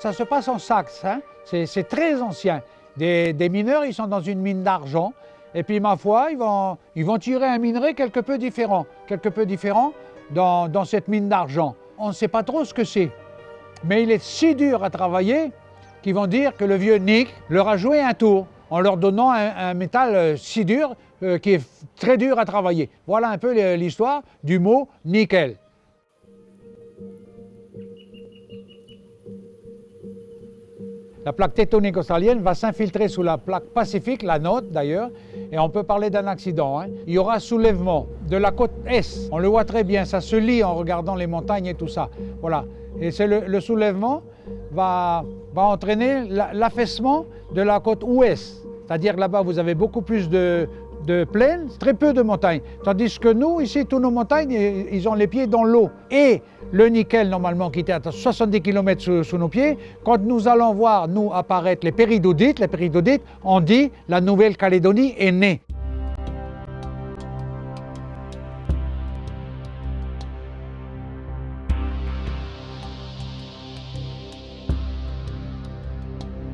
Ça se passe en Saxe, hein? C'est très ancien. Des mineurs, ils sont dans une mine d'argent, et puis ma foi, ils vont tirer un minerai quelque peu différent dans cette mine d'argent. On ne sait pas trop ce que c'est, mais il est si dur à travailler qu'ils vont dire que le vieux Nick leur a joué un tour en leur donnant un métal si dur qui est très dur à travailler. Voilà un peu l'histoire du mot nickel. La plaque tectonique australienne va s'infiltrer sous la plaque pacifique, la nôtre d'ailleurs, et on peut parler d'un accident. Hein. Il y aura un soulèvement de la côte Est. On le voit très bien, ça se lit en regardant les montagnes et tout ça. Voilà. Et c'est le soulèvement va entraîner l'affaissement de la côte Ouest. C'est-à-dire que là-bas, vous avez beaucoup plus de plaines, très peu de montagnes. Tandis que nous, ici, tous nos montagnes, ils ont les pieds dans l'eau. Et le nickel, normalement, qui était à 70 km sous nos pieds, quand nous allons voir, nous, apparaître les péridodites, on dit la Nouvelle-Calédonie est née.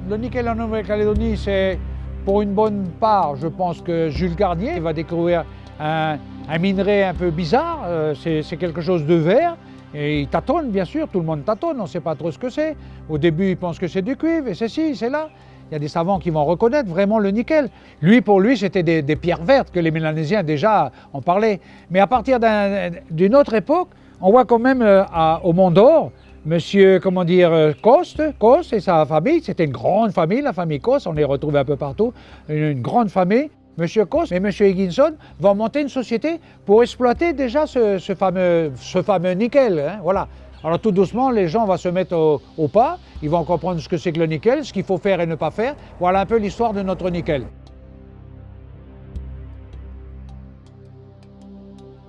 Le nickel en Nouvelle-Calédonie, c'est pour une bonne part, je pense que Jules Garnier va découvrir un minerai un peu bizarre, c'est quelque chose de vert, et il tâtonne bien sûr, tout le monde tâtonne, on ne sait pas trop ce que c'est. Au début, il pense que c'est du cuivre, et c'est ci, c'est là. Il y a des savants qui vont reconnaître vraiment le nickel. Pour lui, c'était des pierres vertes que les Mélanésiens déjà en parlaient. Mais à partir d'une autre époque, on voit quand même au Mont d'Or, Monsieur, Coste et sa famille, c'était une grande famille, la famille Coste, on les retrouve un peu partout, une grande famille. Monsieur Coste et Monsieur Higginson vont monter une société pour exploiter déjà ce fameux nickel. Hein, voilà. Alors tout doucement, les gens vont se mettre au pas, ils vont comprendre ce que c'est que le nickel, ce qu'il faut faire et ne pas faire. Voilà un peu l'histoire de notre nickel.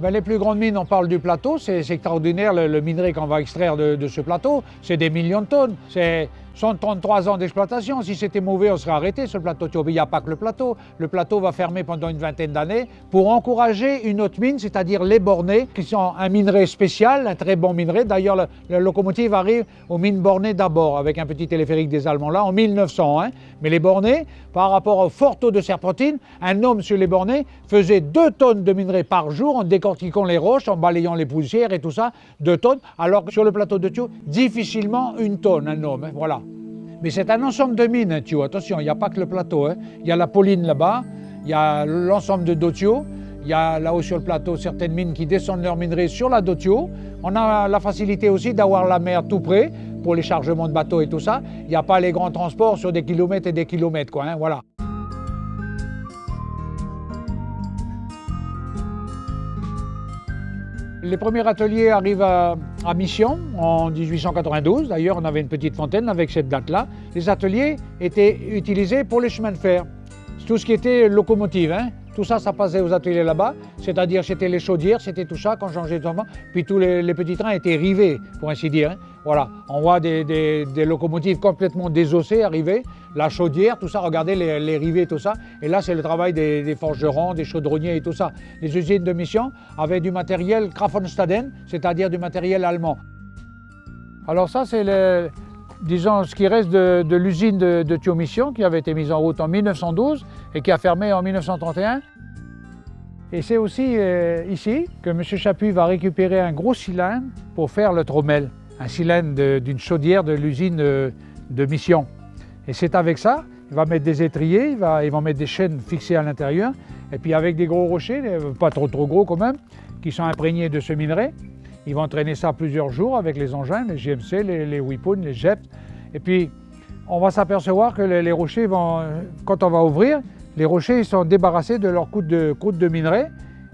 Ben, les plus grandes mines, on parle du plateau, c'est extraordinaire le minerai qu'on va extraire de ce plateau, c'est des millions de tonnes, c'est 133 ans d'exploitation. Si c'était mauvais, on serait arrêté sur le plateau. Il n'y a pas que le plateau va fermer pendant une vingtaine d'années pour encourager une autre mine, c'est-à-dire les bornés, qui sont un minerai spécial, un très bon minerai. D'ailleurs, la locomotive arrive aux mines bornées d'abord, avec un petit téléphérique des Allemands là, en 1900. Hein. Mais les bornés, par rapport au fort taux de serpentine, un homme sur les bornés faisait 2 tonnes de minerai par jour en décortiquant les roches, en balayant les poussières et tout ça, 2 tonnes, alors que sur le plateau de Thio, difficilement 1 tonne, un homme, hein, voilà. Mais c'est un ensemble de mines, hein, Thio, attention, il n'y a pas que le plateau, hein. Il y a la Pauline là-bas, il y a l'ensemble de Dotio, il y a là-haut sur le plateau certaines mines qui descendent leur minerai sur la Dotio. On a la facilité aussi d'avoir la mer tout près pour les chargements de bateaux et tout ça. Il n'y a pas les grands transports sur des kilomètres et des kilomètres, quoi, hein, voilà. Les premiers ateliers arrivent à Mission en 1892. D'ailleurs, on avait une petite fontaine avec cette date-là. Les ateliers étaient utilisés pour les chemins de fer. Tout ce qui était locomotive, hein. Tout ça, ça passait aux ateliers là-bas. C'est-à-dire, c'était les chaudières, c'était tout ça, quand changeait de temps. Puis tous les petits trains étaient rivés, pour ainsi dire. Hein. Voilà, on voit des locomotives complètement désossées arriver. La chaudière, tout ça, regardez les rivets, tout ça. Et là, c'est le travail des forgerons, des chaudronniers et tout ça. Les usines de Mission avaient du matériel Krafenstaden, c'est-à-dire du matériel allemand. Alors ça, c'est disons, ce qui reste de l'usine de Thio Mission, qui avait été mise en route en 1912 et qui a fermé en 1931. Et c'est aussi ici que M. Chapuis va récupérer un gros cylindre pour faire le trommel, un cylindre d'une chaudière de l'usine de Mission. Et c'est avec ça, il va mettre des étriers, il va mettre des chaînes fixées à l'intérieur, et puis avec des gros rochers, pas trop gros quand même, qui sont imprégnés de ce minerai. Ils vont traîner ça plusieurs jours avec les engins, les GMC, les Whippoon, les Jeep. Et puis, on va s'apercevoir que les rochers quand on va ouvrir, les rochers ils sont débarrassés de leur croûte de minerai.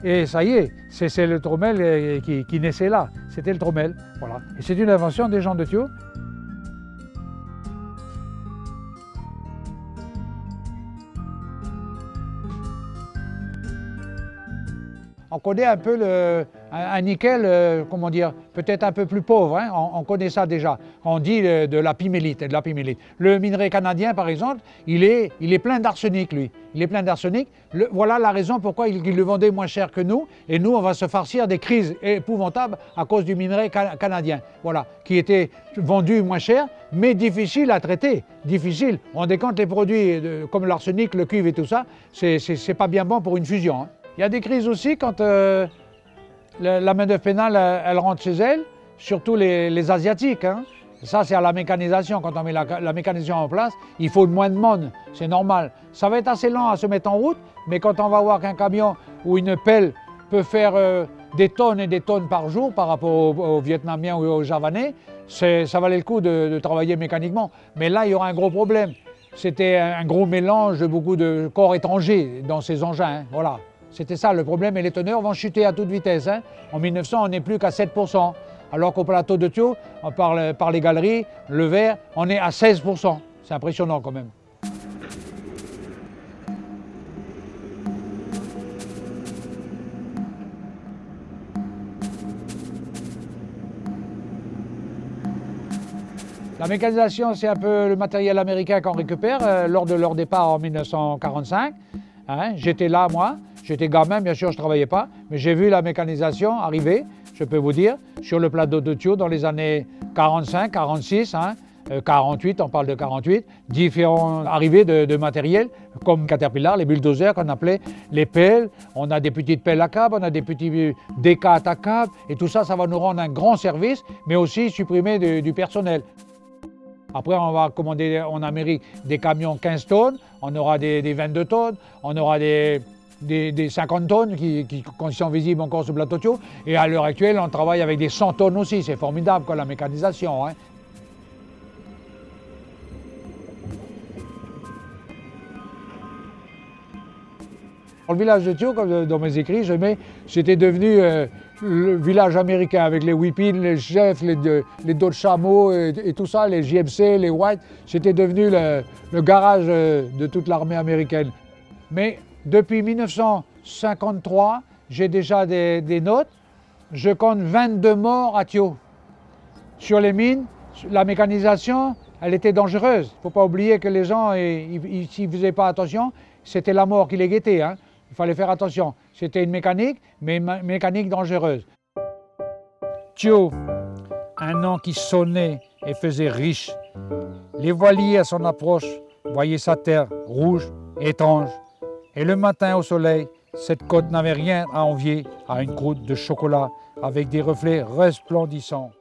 Et ça y est, c'est le trommel qui naissait là. C'était le trommel, voilà. Et c'est une invention des gens de Thio. on connaît un peu un nickel, comment dire, peut-être un peu plus pauvre, hein, on connaît ça déjà. On dit de la pimélite, de la pimélite. Le minerai canadien, par exemple, il est plein d'arsenic, lui. Il est plein d'arsenic. Voilà la raison pourquoi il le vendait moins cher que nous. Et nous, on va se farcir des crises épouvantables à cause du minerai canadien. Voilà, qui était vendu moins cher, mais difficile à traiter. Difficile. On décompte les produits comme l'arsenic, le cuivre et tout ça, c'est pas bien bon pour une fusion, hein. Il y a des crises aussi quand la main-d'œuvre pénale elle rentre chez elle, surtout les Asiatiques, hein. Ça, c'est à la mécanisation. Quand on met la mécanisation en place, il faut moins de monde, c'est normal. Ça va être assez lent à se mettre en route, mais quand on va voir qu'un camion ou une pelle peut faire des tonnes et des tonnes par jour par rapport aux Vietnamiens ou aux Javanais, ça valait le coup de travailler mécaniquement. Mais là, il y aura un gros problème. C'était un gros mélange de beaucoup de corps étrangers dans ces engins, hein. Voilà. C'était ça le problème et les teneurs vont chuter à toute vitesse, hein. En 1900, on n'est plus qu'à 7%. Alors qu'au plateau de Thio, par les galeries, le verre, on est à 16%. C'est impressionnant quand même. La mécanisation, c'est un peu le matériel américain qu'on récupère lors de leur départ en 1945. Hein, j'étais là, moi. J'étais gamin, bien sûr, je ne travaillais pas, mais j'ai vu la mécanisation arriver, je peux vous dire, sur le plateau de Thio dans les années 45, 46, hein, 48, on parle de 48, différents arrivées de matériel, comme Caterpillar, les bulldozers qu'on appelait, les pelles, on a des petites pelles à câble, on a des petits D4 à câble, et tout ça, ça va nous rendre un grand service, mais aussi supprimer du personnel. Après, on va commander en Amérique des camions 15 tonnes, on aura des 22 tonnes, on aura des 50 tonnes qui sont visibles encore sur le plateau Thio. Et à l'heure actuelle, on travaille avec des 100 tonnes aussi. C'est formidable, quoi, la mécanisation, hein. Dans le village de Thio, comme dans mes écrits, je mets, c'était devenu le village américain avec les Whippets, les chefs, les Dodge Chameau et tout ça, les JMC, les White. C'était devenu le garage de toute l'armée américaine. Mais depuis 1953, j'ai déjà des notes. Je compte 22 morts à Thio. Sur les mines, la mécanisation, elle était dangereuse. Il ne faut pas oublier que les gens, s'ils ne faisaient pas attention, c'était la mort qui les guettait, hein. Il fallait faire attention. C'était une mécanique, mais une mécanique dangereuse. Thio, un nom qui sonnait et faisait riche. Les voiliers à son approche voyaient sa terre rouge, étrange. Et le matin au soleil, cette côte n'avait rien à envier à une croûte de chocolat avec des reflets resplendissants.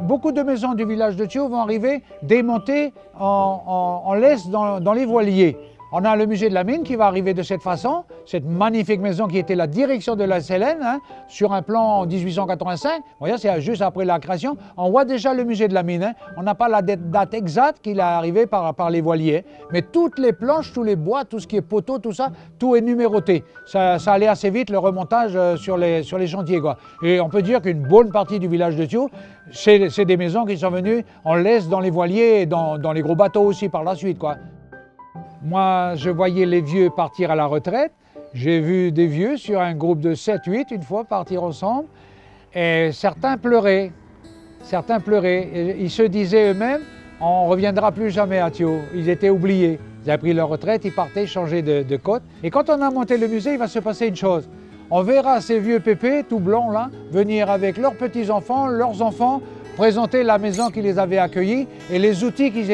Beaucoup de maisons du village de Thio vont arriver démontées en laisse dans les voiliers. On a le musée de la mine qui va arriver de cette façon, cette magnifique maison qui était la direction de la SLN, hein, sur un plan en 1885. Vous voyez, c'est juste après la création. On voit déjà le musée de la mine, hein. On n'a pas la date exacte qu'il est arrivé par les voiliers, mais toutes les planches, tous les bois, tout ce qui est poteau, tout ça, tout est numéroté. Ça allait assez vite, le remontage sur les chantiers, quoi. Et on peut dire qu'une bonne partie du village de Thio, c'est des maisons qui sont venues en laisse dans les voiliers et dans les gros bateaux aussi par la suite, quoi. Moi, je voyais les vieux partir à la retraite. J'ai vu des vieux sur un groupe de 7-8 une fois partir ensemble. Et certains pleuraient. Certains pleuraient. Et ils se disaient eux-mêmes, on ne reviendra plus jamais à Thio. Ils étaient oubliés. Ils avaient pris leur retraite, ils partaient changer de côte. Et quand on a monté le musée, il va se passer une chose. On verra ces vieux pépés, tout blancs là, venir avec leurs petits-enfants, leurs enfants, présenter la maison qui les avait accueillis et les outils qui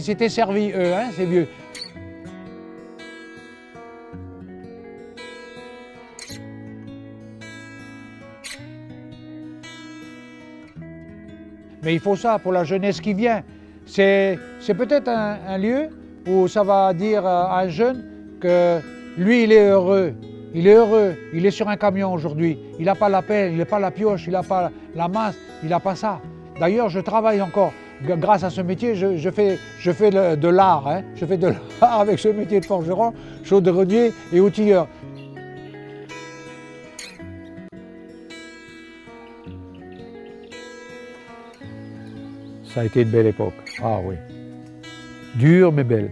s'étaient servis eux, hein, ces vieux. Mais il faut ça pour la jeunesse qui vient. C'est peut-être un lieu où ça va dire à un jeune que lui, il est heureux. Il est heureux, il est sur un camion aujourd'hui. Il n'a pas la pelle, il n'a pas la pioche, il n'a pas la masse, il n'a pas ça. D'ailleurs, je travaille encore. Grâce à ce métier, je fais de l'art. Hein. Je fais de l'art avec ce métier de forgeron, chaudronnier et outilleur. Ça a été une belle époque. Ah oui. Dure mais belle.